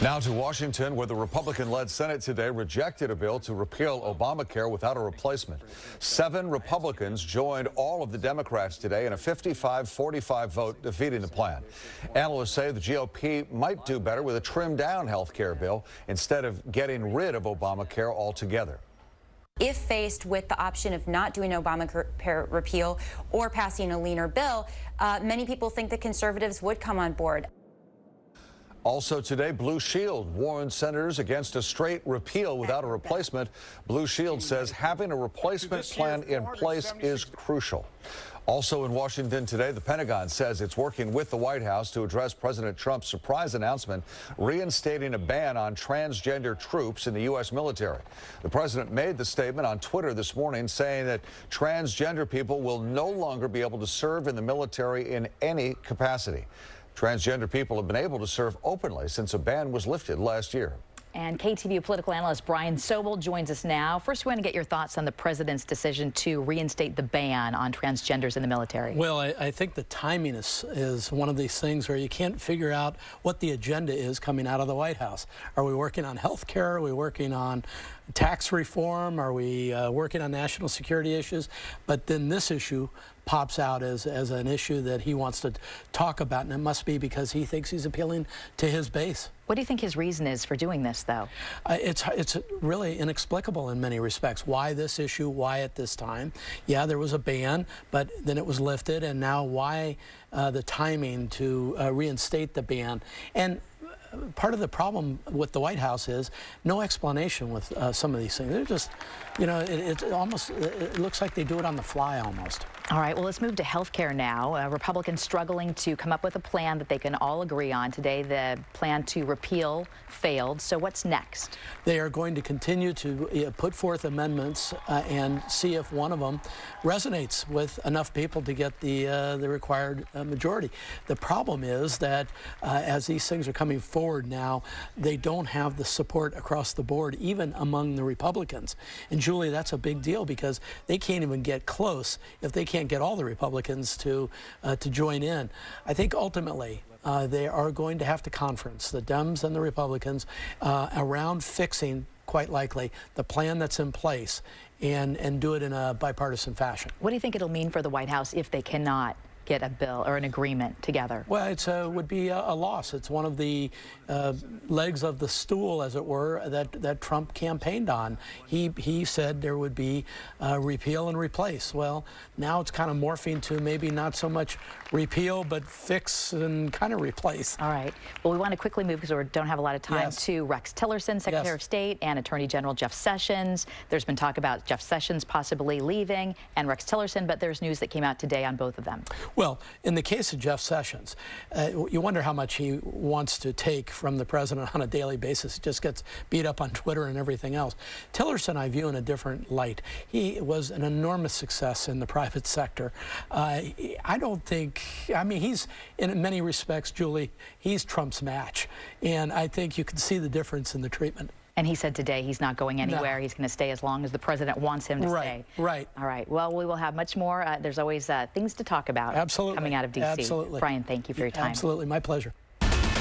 Now to Washington, where the Republican-led Senate today rejected a bill to repeal Obamacare without a replacement. 7 Republicans joined all of the Democrats today in a 55-45 vote defeating the plan. Analysts say the GOP might do better with a trimmed-down health care bill instead of getting rid of Obamacare altogether. If faced with the option of not doing Obamacare repeal or passing a leaner bill, many people think the conservatives would come on board. Also today, Blue Shield warned senators against a straight repeal without a replacement. Blue Shield says having a replacement plan in place is crucial. Also in Washington today, the Pentagon says it's working with the White House to address President Trump's surprise announcement reinstating a ban on transgender troops in the U.S. military. The president made the statement on Twitter this morning saying that transgender people will no longer be able to serve in the military in any capacity. Transgender people have been able to serve openly since a ban was lifted last year. And KTVU political analyst Brian Sobel joins us now. First, we want to get your thoughts on the president's decision to reinstate the ban on transgenders in the military. Well, I think the timing is one of these things where you can't figure out what the agenda is coming out of the White House. Are we working on health care? Are we working on tax reform? Are we working on national security issues? But then this issue pops out as an issue that he wants to talk about, and it must be because he thinks he's appealing to his base. What do you think his reason is for doing this, though? It's really inexplicable in many respects. Why this issue? Why at this time? Yeah, there was a ban, but then it was lifted, and now why the timing to reinstate the ban? And part of the problem with the White House is no explanation with some of these things. They're just, you know, it looks like they do it on the fly almost. All right, well, let's move to health care now. Republicans struggling to come up with a plan that they can all agree on. Today, the plan to repeal failed. So what's next? They are going to continue to put forth amendments and see if one of them resonates with enough people to get the required majority. The problem is that as these things are coming forward now, they don't have the support across the board, even among the Republicans. And Julie, that's a big deal because they can't even get close if they can't get all the Republicans to join in. I think ultimately they are going to have to conference, the Dems and the Republicans, around fixing, quite likely, the plan that's in place and do it in a bipartisan fashion. What do you think it'll mean for the White House if they cannot get a bill or an agreement together? Well, it would be a loss. It's one of the legs of the stool, as it were, that Trump campaigned on. He said there would be repeal and replace. Well, now it's kind of morphing to maybe not so much repeal, but fix and kind of replace. All right. Well, we want to quickly move, because we don't have a lot of time, Yes. to Rex Tillerson, Secretary of State, and Attorney General Jeff Sessions. There's been talk about Jeff Sessions possibly leaving and Rex Tillerson, but there's news that came out today on both of them. Well, in the case of Jeff Sessions, you wonder how much he wants to take from the president on a daily basis. He just gets beat up on Twitter and everything else. Tillerson I view in a different light. He was an enormous success in the private sector. I don't think, I mean, he's, in many respects, Julie, he's Trump's match. And I think you can see the difference in the treatment. And he said today he's not going anywhere. No. He's going to stay as long as the president wants him to stay. Right. All right. Well, we will have much more. There's always things to talk about. Absolutely. Coming out of D.C. Absolutely. Brian, thank you for your time. Absolutely. My pleasure.